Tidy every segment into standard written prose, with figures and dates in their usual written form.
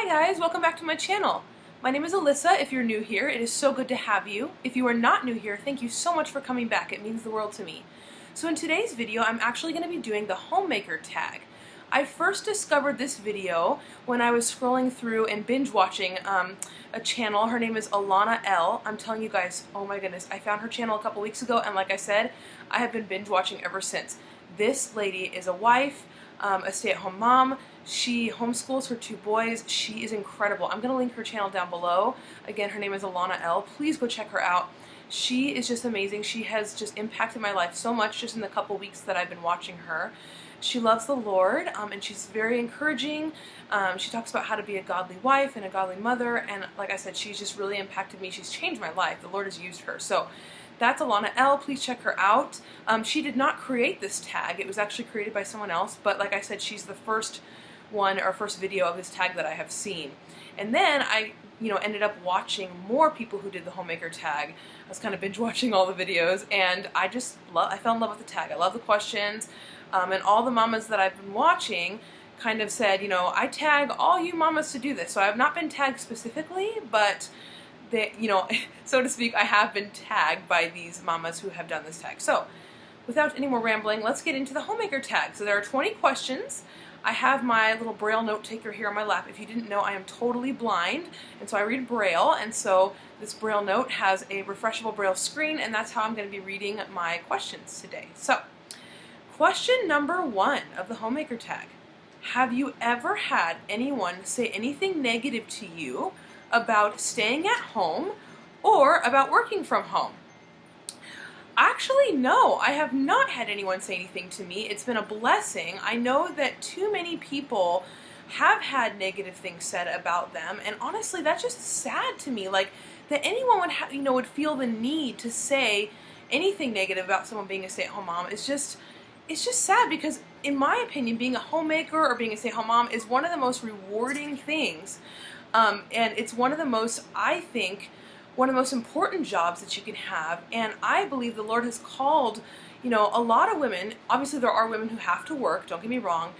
Hi guys, welcome back to my channel. My name is Alyssa. If you're new here, it is so good to have you. If you are not new here, thank you so much for coming back. It means the world to me. So in today's video, I'm actually going to be doing the Homemaker Tag. I first discovered this video when I was scrolling through and binge watching a channel. Her name is Alanna L. I'm telling you guys, oh my goodness, I found her channel a couple weeks ago, and like I said, I have been binge watching ever since. This lady is a wife, a stay-at-home mom. She homeschools her two boys. She is incredible. I'm going to link her channel down below. Again, her name is Alanna L. Please go check her out. She is just amazing. She has just impacted my life so much just in the couple weeks that I've been watching her. She loves the Lord, and she's very encouraging. She talks about how to be a godly wife and a godly mother, and like I said, she's just really impacted me. She's changed my life. The Lord has used her. So that's Alanna L. Please check her out. She did not create this tag. It was actually created by someone else, but like I said, she's the first one or first video of this tag that I have seen. And then I ended up watching more people who did the Homemaker Tag. I was kind of binge watching all the videos, and I fell in love with the tag. I love the questions, and all the mamas that I've been watching kind of said, I tag all you mamas to do this. So I have not been tagged specifically, but they, so to speak, I have been tagged by these mamas who have done this tag. So without any more rambling, let's get into the Homemaker Tag. So there are 20 questions. I have my little Braille note taker here on my lap. If you didn't know, I am totally blind, and so I read Braille, and so this Braille note has a refreshable Braille screen, and that's how I'm going to be reading my questions today. So, question number 1 of the Homemaker Tag. Have you ever had anyone say anything negative to you about staying at home or about working from home? Actually, no, I have not had anyone say anything to me. It's been a blessing. I know that too many people have had negative things said about them, and honestly, that's just sad to me. Like, that anyone would would feel the need to say anything negative about someone being a stay-at-home mom is just, it's just sad, because in my opinion, being a homemaker or being a stay-at-home mom is one of the most rewarding things, and it's one of the most, I think, one of the most important jobs that you can have. And I believe the Lord has called, a lot of women. Obviously there are women who have to work, don't get me wrong.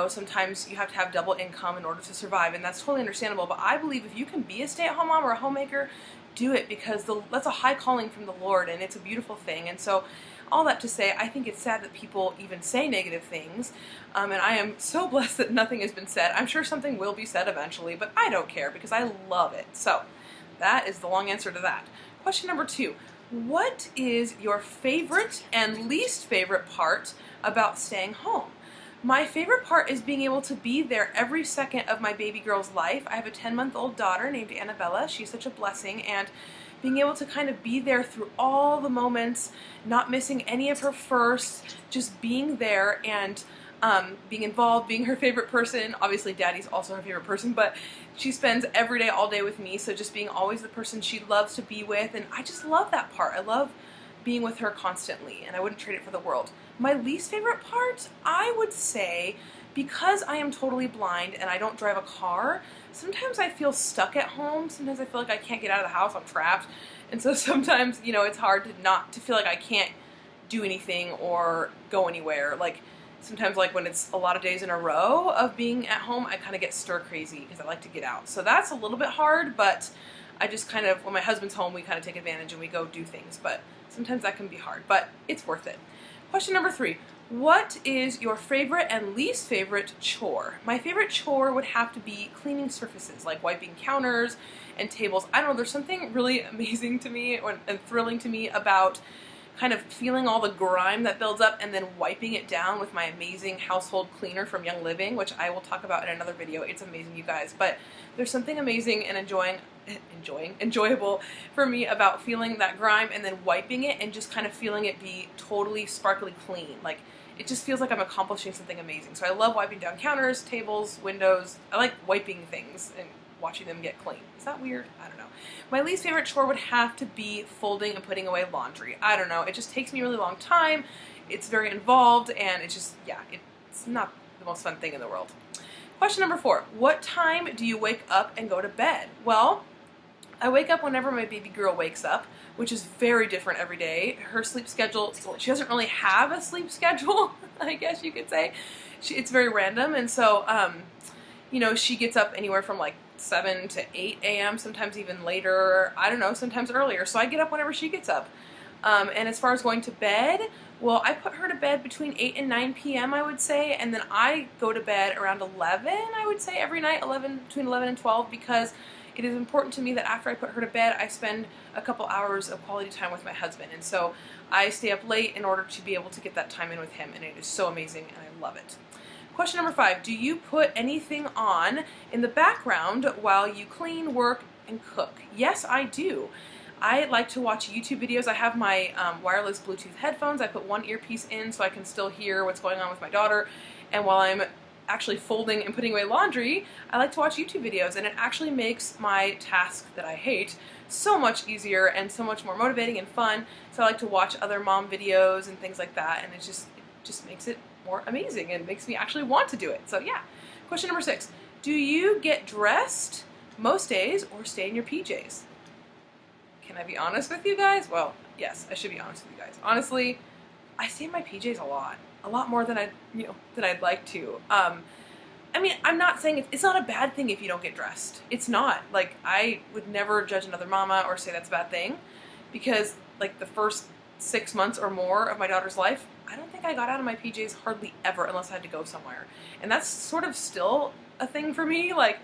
Sometimes you have to have double income in order to survive, and that's totally understandable. But I believe if you can be a stay-at-home mom or a homemaker, do it, because that's a high calling from the Lord, and it's a beautiful thing. And so all that to say, I think it's sad that people even say negative things, and I am so blessed that nothing has been said. I'm sure something will be said eventually, but I don't care because I love it. So that is the long answer to that. Question number 2. What is your favorite and least favorite part about staying home? My favorite part is being able to be there every second of my baby girl's life. I have a 10-month-old daughter named Annabella. She's such a blessing, and being able to kind of be there through all the moments, not missing any of her firsts, just being there and being involved, being her favorite person. Obviously Daddy's also her favorite person, but she spends every day, all day with me, so just being always the person she loves to be with, and I just love that part. I love being with her constantly, and I wouldn't trade it for the world. My least favorite part, I would say, because I am totally blind and I don't drive a car, sometimes I feel stuck at home. Sometimes I feel like I can't get out of the house, I'm trapped, and so sometimes, it's hard to feel like I can't do anything or go anywhere. Like, sometimes, like when it's a lot of days in a row of being at home, I kind of get stir crazy because I like to get out. So that's a little bit hard, but I just kind of, when my husband's home, we kind of take advantage and we go do things. But sometimes that can be hard, but it's worth it. Question number 3. What is your favorite and least favorite chore? My favorite chore would have to be cleaning surfaces, like wiping counters and tables. I don't know, there's something really amazing to me and thrilling to me about kind of feeling all the grime that builds up and then wiping it down with my amazing household cleaner from Young Living, which I will talk about in another video. It's amazing, you guys. But there's something amazing and enjoyable for me about feeling that grime and then wiping it and just kind of feeling it be totally sparkly clean. Like, it just feels like I'm accomplishing something amazing. So I love wiping down counters, tables, windows. I like wiping things and watching them get clean. Is that weird? I don't know. My least favorite chore would have to be folding and putting away laundry. I don't know. It just takes me a really long time. It's very involved, and it's just, yeah, it's not the most fun thing in the world. Question number 4. What time do you wake up and go to bed? Well, I wake up whenever my baby girl wakes up, which is very different every day. Her sleep schedule, well, she doesn't really have a sleep schedule, I guess you could say. It's very random, and so, she gets up anywhere from like 7 to 8 a.m., sometimes even later, I don't know, sometimes earlier. So I get up whenever she gets up. And as far as going to bed, well, I put her to bed between 8 and 9 p.m., I would say, and then I go to bed around 11, I would say, every night, between 11 and 12, because it is important to me that after I put her to bed, I spend a couple hours of quality time with my husband. And so I stay up late in order to be able to get that time in with him, and it is so amazing, and I love it. Question number 5, do you put anything on in the background while you clean, work, and cook? Yes, I do. I like to watch YouTube videos. I have my wireless Bluetooth headphones. I put one earpiece in so I can still hear what's going on with my daughter. And while I'm actually folding and putting away laundry, I like to watch YouTube videos, and it actually makes my task that I hate so much easier and so much more motivating and fun. So I like to watch other mom videos and things like that, and it just makes it more amazing and makes me actually want to do it. So yeah. Question number 6, do you get dressed most days or stay in your PJs? Can I be honest with you guys? Well, yes, I should be honest with you guys. Honestly, I stay in my PJs a lot more than I'd like to. I mean, I'm not saying it's not a bad thing if you don't get dressed. It's not. Like, I would never judge another mama or say that's a bad thing, because like the first 6 months or more of my daughter's life, I don't think I got out of my PJs hardly ever unless I had to go somewhere. And that's sort of still a thing for me. Like,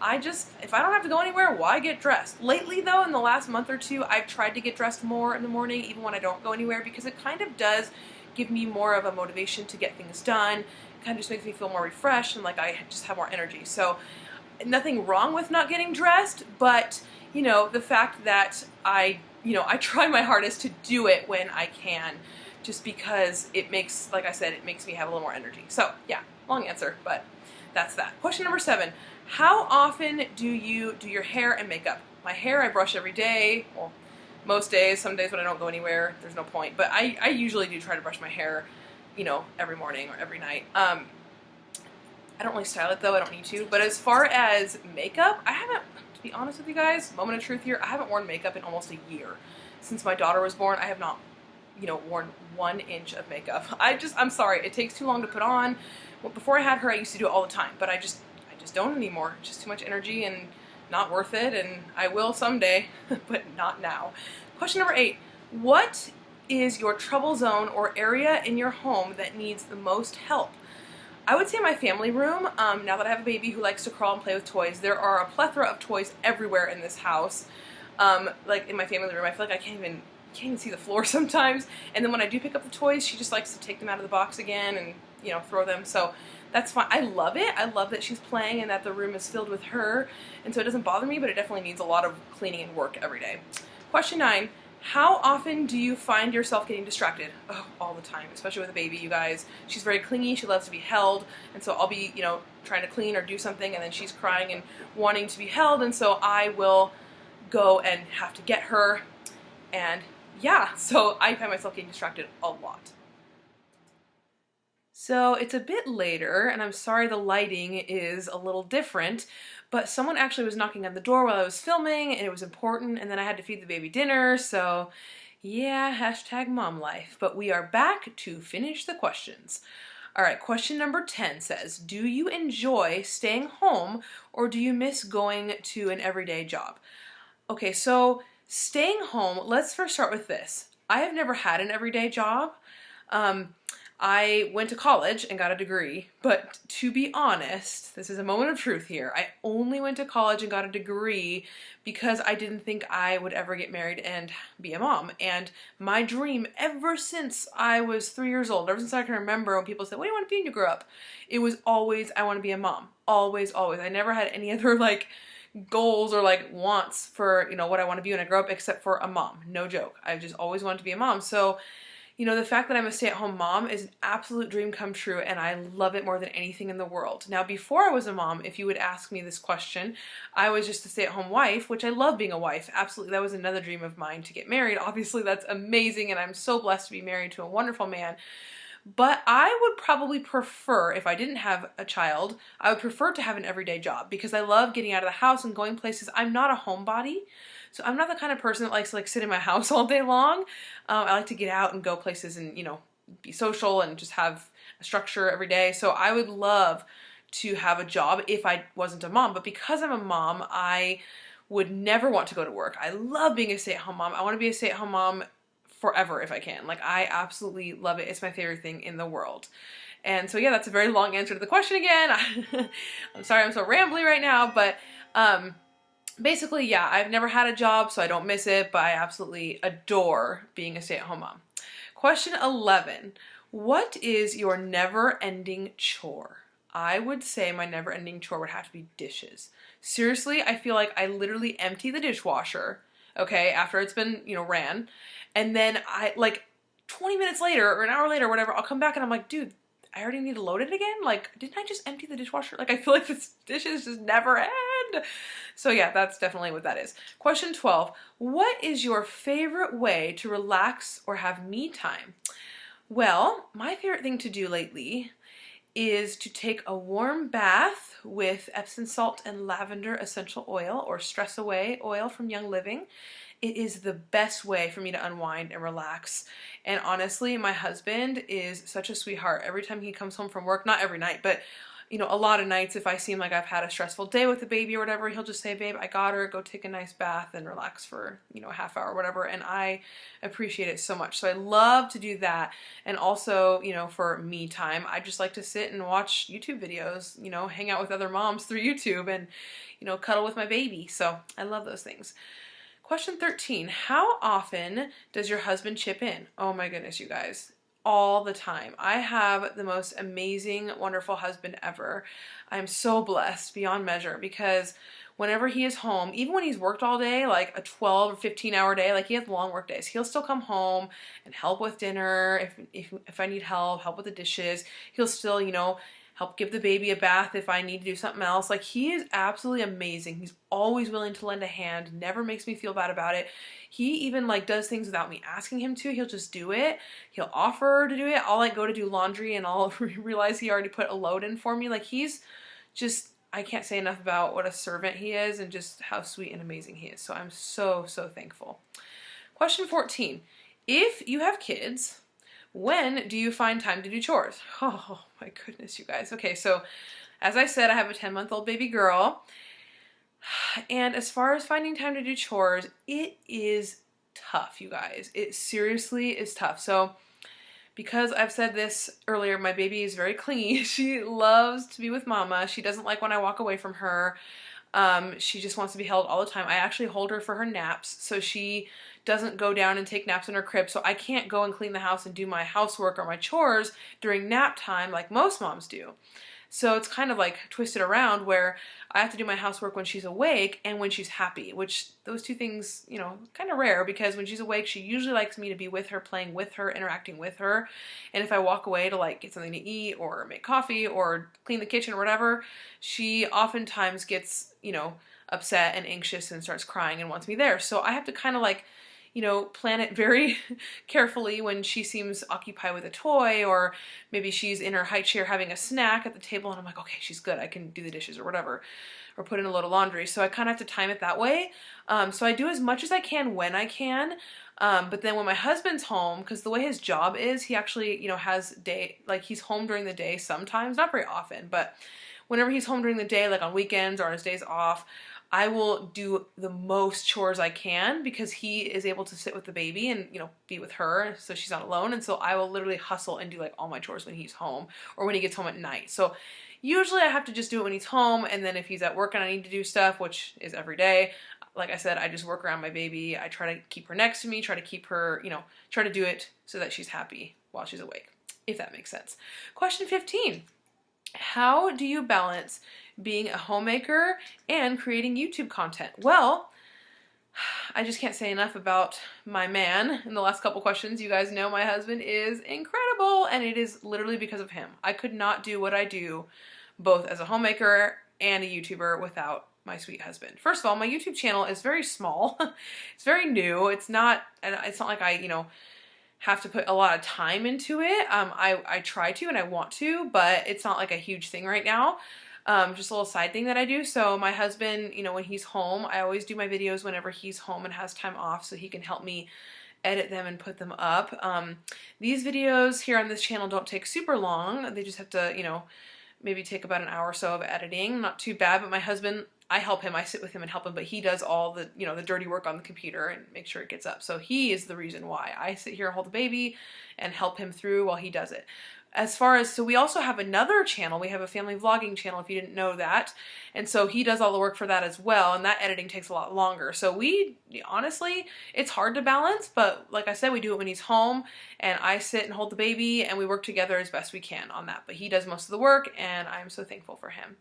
if I don't have to go anywhere, why get dressed? Lately though, in the last month or two, I've tried to get dressed more in the morning, even when I don't go anywhere, because it kind of does give me more of a motivation to get things done. It kind of just makes me feel more refreshed and like I just have more energy. So nothing wrong with not getting dressed, but the fact that I try my hardest to do it when I can, just because it makes, like I said, it makes me have a little more energy. So yeah, long answer, but that's that. Question number 7. How often do you do your hair and makeup? My hair I brush every day. Well, most days. Some days when I don't go anywhere, there's no point. But I usually do try to brush my hair, every morning or every night. I don't really style it though. I don't need to. But as far as makeup, I haven't, to be honest with you guys, moment of truth here, I haven't worn makeup in almost a year. Since my daughter was born, I have not, worn 1 inch of makeup. I'm sorry. It takes too long to put on. Well, before I had her, I used to do it all the time. But I just don't anymore. It's just too much energy and not worth it, and I will someday, but not now. Question number 8, what is your trouble zone or area in your home that needs the most help? I would say my family room. Now that I have a baby who likes to crawl and play with toys, there are a plethora of toys everywhere in this house. Like in my family room, I feel like I can't even see the floor sometimes, and then when I do pick up the toys, she just likes to take them out of the box again and throw them. So that's fine. I love it. I love that she's playing and that the room is filled with her, and so it doesn't bother me, but it definitely needs a lot of cleaning and work every day. Question 9, how often do you find yourself getting distracted? Oh, all the time, especially with a baby, you guys. She's very clingy. She loves to be held, and so I'll be, trying to clean or do something, and then she's crying and wanting to be held, and so I will go and have to get her, and yeah, so I find myself getting distracted a lot. So it's a bit later, and I'm sorry the lighting is a little different, but someone actually was knocking on the door while I was filming, and it was important, and then I had to feed the baby dinner, so yeah, hashtag mom life. But we are back to finish the questions. All right, question number 10 says, do you enjoy staying home, or do you miss going to an everyday job? Okay, so staying home, let's first start with this. I have never had an everyday job. I went to college and got a degree, but to be honest, this is a moment of truth here. I only went to college and got a degree because I didn't think I would ever get married and be a mom. And my dream ever since I was 3 years old, ever since I can remember when people said, what do you want to be when you grow up? It was always, I want to be a mom. Always, always. I never had any other goals or wants for, what I want to be when I grow up except for a mom. No joke. I just always wanted to be a mom. So the fact that I'm a stay-at-home mom is an absolute dream come true, and I love it more than anything in the world. Now, before I was a mom, if you would ask me this question, I was just a stay-at-home wife, which I love being a wife. Absolutely, that was another dream of mine, to get married. Obviously, that's amazing, and I'm so blessed to be married to a wonderful man. But I would probably prefer, if I didn't have a child, I would prefer to have an everyday job, because I love getting out of the house and going places. I'm not a homebody. So I'm not the kind of person that likes to sit in my house all day long. I like to get out and go places and, be social and just have a structure every day. So I would love to have a job if I wasn't a mom. But because I'm a mom, I would never want to go to work. I love being a stay-at-home mom. I want to be a stay-at-home mom forever if I can. Like, I absolutely love it. It's my favorite thing in the world. And so yeah, that's a very long answer to the question again. I'm sorry I'm so rambly right now, but basically, yeah, I've never had a job, so I don't miss it, but I absolutely adore being a stay-at-home mom. Question 11. What is your never-ending chore? I would say my never-ending chore would have to be dishes. Seriously, I feel like I literally empty the dishwasher, okay, after it's been, ran, and then I, like, 20 minutes later or an hour later or whatever, I'll come back and I'm like, dude, I already need to load it again? Like, didn't I just empty the dishwasher? Like, I feel like this dishes just never end. So yeah, that's definitely what that is. Question 12. What is your favorite way to relax or have me time? Well, my favorite thing to do lately is to take a warm bath with Epsom salt and lavender essential oil, or Stress Away oil from Young Living. It is the best way for me to unwind and relax. And honestly, my husband is such a sweetheart. Every time he comes home from work, not every night, but a lot of nights, if I seem like I've had a stressful day with the baby or whatever, he'll just say, babe, I got her, go take a nice bath and relax for, a half hour or whatever. And I appreciate it so much. So I love to do that. And also, for me time, I just like to sit and watch YouTube videos, hang out with other moms through YouTube and, cuddle with my baby. So I love those things. Question 13, how often does your husband chip in? Oh my goodness, you guys. All the time. I have the most amazing, wonderful husband ever. I'm so blessed beyond measure because whenever he is home, even when he's worked all day, like a 12 or 15-hour day, like he has long work days, he'll still come home and help with dinner. If I need help with the dishes, he'll still, help give the baby a bath if I need to do something else. Like, he is absolutely amazing. He's always willing to lend a hand, never makes me feel bad about it. He even does things without me asking him to. He'll just do it. He'll offer to do it. I'll go to do laundry and I'll realize he already put a load in for me. Like, he's just, I can't say enough about what a servant he is and just how sweet and amazing he is. So I'm so, so thankful. Question 14. If you have kids, when do you find time to do chores? Oh my goodness, you guys. Okay, so as I said, I have a 10-month-old baby girl. And as far as finding time to do chores, it is tough, you guys. It seriously is tough. So because I've said this earlier, my baby is very clingy. She loves to be with mama. She doesn't like when I walk away from her. She just wants to be held all the time. I actually hold her for her naps, so she doesn't go down and take naps in her crib, so I can't go and clean the house and do my housework or my chores during nap time like most moms do. So it's kind of like twisted around where I have to do my housework when she's awake and when she's happy, which those two things, kind of rare, because when she's awake, she usually likes me to be with her, playing with her, interacting with her. And if I walk away to get something to eat or make coffee or clean the kitchen or whatever, she oftentimes gets, upset and anxious and starts crying and wants me there. So I have to kind of plan it very carefully when she seems occupied with a toy, or maybe she's in her high chair having a snack at the table and I'm like, okay, she's good, I can do the dishes or whatever, or put in a load of laundry. So I kind of have to time it that way. So I do as much as I can when I can. But then when my husband's home, because the way his job is, he actually, has he's home during the day sometimes, not very often, but whenever he's home during the day, like on weekends or on his days off, I will do the most chores I can because he is able to sit with the baby and, be with her so she's not alone. And so I will literally hustle and do all my chores when he's home or when he gets home at night. So usually I have to just do it when he's home, and then if he's at work and I need to do stuff, which is every day, like I said, I just work around my baby. I try to keep her next to me, try to keep her, try to do it so that she's happy while she's awake, if that makes sense. Question 15. How do you balance being a homemaker and creating YouTube content? Well, I just can't say enough about my man in the last couple questions. You guys know my husband is incredible, and it is literally because of him. I could not do what I do both as a homemaker and a YouTuber without my sweet husband. First of all, my YouTube channel is very small. It's very new. It's not like I, have to put a lot of time into it. I try to and I want to, but it's not like a huge thing right now. Just a little side thing that I do. So my husband, when he's home, I always do my videos whenever he's home and has time off so he can help me edit them and put them up. These videos here on this channel don't take super long. They just have to, maybe take about an hour or so of editing. Not too bad, but my husband, I help him, I sit with him and help him, but he does all the, the dirty work on the computer and make sure it gets up. So he is the reason why I sit here and hold the baby and help him through while he does it. As far as, so we also have another channel. We have a family vlogging channel, if you didn't know that. And so he does all the work for that as well, and that editing takes a lot longer. So we, honestly, it's hard to balance, but like I said, we do it when he's home, and I sit and hold the baby, and we work together as best we can on that. But he does most of the work, and I'm so thankful for him.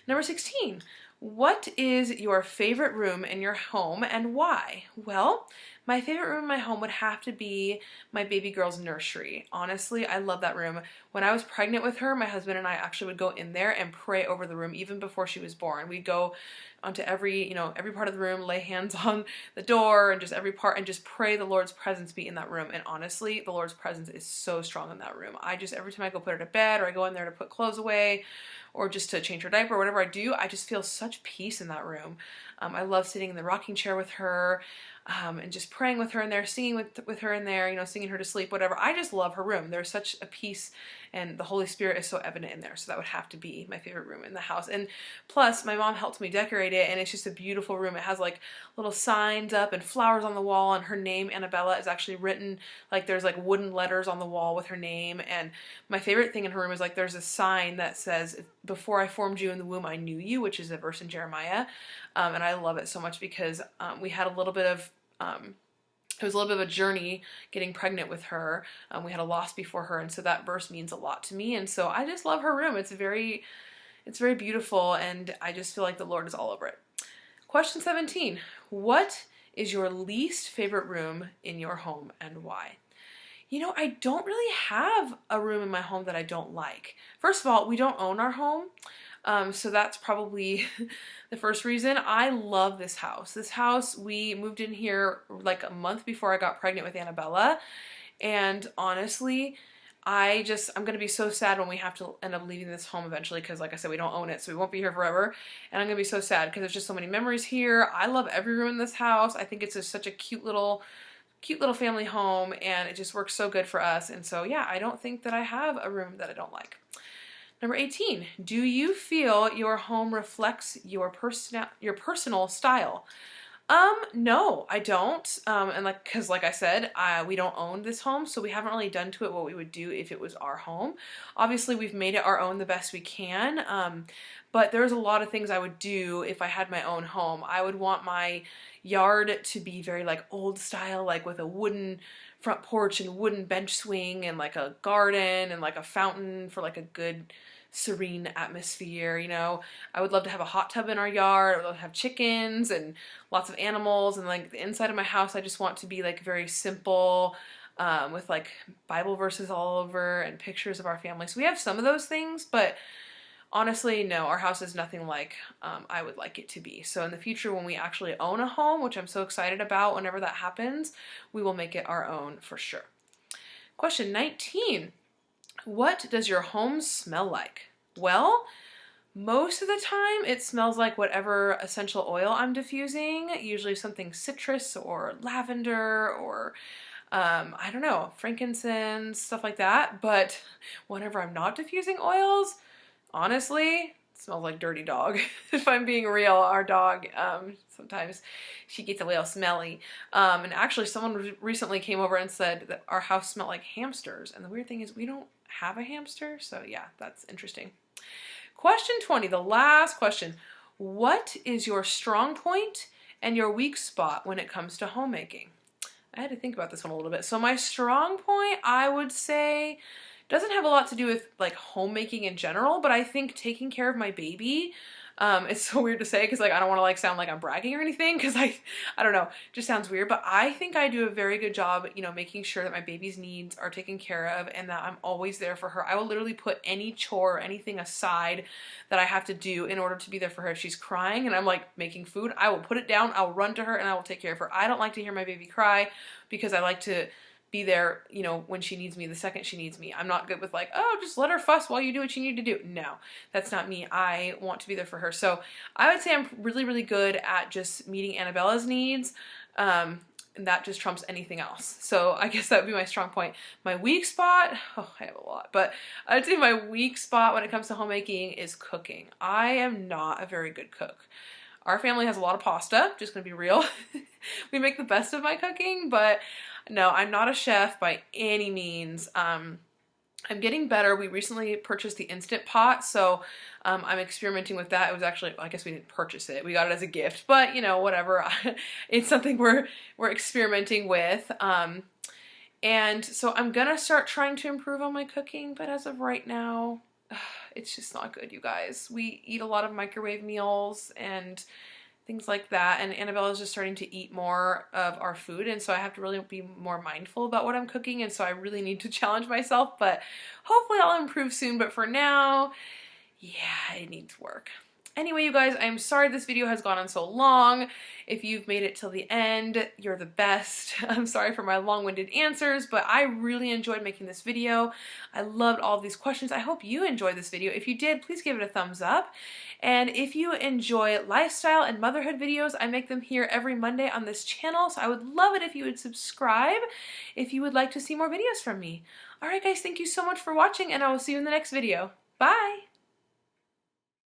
Number 16, what is your favorite room in your home and why? Well, my favorite room in my home would have to be my baby girl's nursery. Honestly, I love that room. When I was pregnant with her, my husband and I actually would go in there and pray over the room even before she was born. We'd go onto every part of the room, lay hands on the door and just every part and just pray the Lord's presence be in that room. And honestly, the Lord's presence is so strong in that room. Every time I go put her to bed or I go in there to put clothes away or just to change her diaper or whatever I do, I just feel such peace in that room. I love sitting in the rocking chair with her. And just praying with her in there, singing with her in there, singing her to sleep, whatever. I just love her room. There's such a peace, and the Holy Spirit is so evident in there. So that would have to be my favorite room in the house. And plus, my mom helped me decorate it, and it's just a beautiful room. It has like little signs up and flowers on the wall, and her name, Annabella, is actually written, like there's like wooden letters on the wall with her name. And my favorite thing in her room is like there's a sign that says, "Before I formed you in the womb, I knew you," which is a verse in Jeremiah. And I love it so much because we had a little bit of it was a little bit of a journey getting pregnant with her. We had a loss before her, and so that verse means a lot to me. And so I just love her room. It's very beautiful, and I just feel like the Lord is all over it. Question 17. What is your least favorite room in your home and why? I don't really have a room in my home that I don't like. First of all, we don't own our home. So that's probably the first reason. I love this house. This house, we moved in here like a month before I got pregnant with Annabella. And honestly, I'm going to be so sad when we have to end up leaving this home eventually because, like I said, we don't own it, so we won't be here forever. And I'm going to be so sad because there's just so many memories here. I love every room in this house. I think it's just such a cute little family home, and it just works so good for us. And so, yeah, I don't think that I have a room that I don't like. Number 18, do you feel your home reflects your personal style? No, I don't. And cause like I said, we don't own this home, so we haven't really done to it what we would do if it was our home. Obviously, we've made it our own the best we can. But there's a lot of things I would do if I had my own home. I would want my yard to be very like old style, like with a wooden front porch and wooden bench swing and like a garden and like a fountain for like a good serene atmosphere. I would love to have a hot tub in our yard. I would love to have chickens and lots of animals, and like the inside of my house I just want to be like very simple, with like Bible verses all over and pictures of our family. So we have some of those things, but honestly, no, our house is nothing like I would like it to be. So in the future, when we actually own a home, which I'm so excited about whenever that happens, we will make it our own for sure. Question 19. What does your home smell like? Well, most of the time it smells like whatever essential oil I'm diffusing, usually something citrus or lavender or I don't know, frankincense, stuff like that. But whenever I'm not diffusing oils, honestly, it smells like dirty dog. If I'm being real, our dog, sometimes she gets a little smelly. And actually someone recently came over and said that our house smelled like hamsters. And the weird thing is we don't have a hamster. So yeah, that's interesting. Question 20, the last question. What is your strong point and your weak spot when it comes to homemaking? I had to think about this one a little bit. So my strong point, I would say, doesn't have a lot to do with like homemaking in general, but I think taking care of my baby, it's so weird to say because like I don't want to like sound like I'm bragging or anything because I don't know, just sounds weird, but I think I do a very good job, making sure that my baby's needs are taken care of and that I'm always there for her. I will literally put any chore or anything aside that I have to do in order to be there for her. If she's crying and I'm like making food, I will put it down, I'll run to her and I will take care of her. I don't like to hear my baby cry because I like to be there, when she needs me, the second she needs me. I'm not good with like, oh, just let her fuss while you do what you need to do. No, that's not me. I want to be there for her. So I would say I'm really, really good at just meeting Annabella's needs, and that just trumps anything else. So I guess that would be my strong point. My weak spot, oh, I have a lot, but I'd say my weak spot when it comes to homemaking is cooking. I am not a very good cook. Our family has a lot of pasta, just gonna be real. We make the best of my cooking, but no, I'm not a chef by any means. I'm getting better. We recently purchased the Instant Pot, so I'm experimenting with that. It was actually, I guess we didn't purchase it. We got it as a gift, but you know, whatever. It's something we're experimenting with. And so I'm gonna start trying to improve on my cooking, but as of right now, it's just not good, you guys. We eat a lot of microwave meals and things like that, and Annabelle is just starting to eat more of our food, and so I have to really be more mindful about what I'm cooking, and so I really need to challenge myself, but hopefully I'll improve soon. But for now, yeah, it needs work. Anyway, you guys, I'm sorry this video has gone on so long. If you've made it till the end, you're the best. I'm sorry for my long-winded answers, but I really enjoyed making this video. I loved all of these questions. I hope you enjoyed this video. If you did, please give it a thumbs up. And if you enjoy lifestyle and motherhood videos, I make them here every Monday on this channel, so I would love it if you would subscribe if you would like to see more videos from me. Alright guys, thank you so much for watching, and I will see you in the next video. Bye!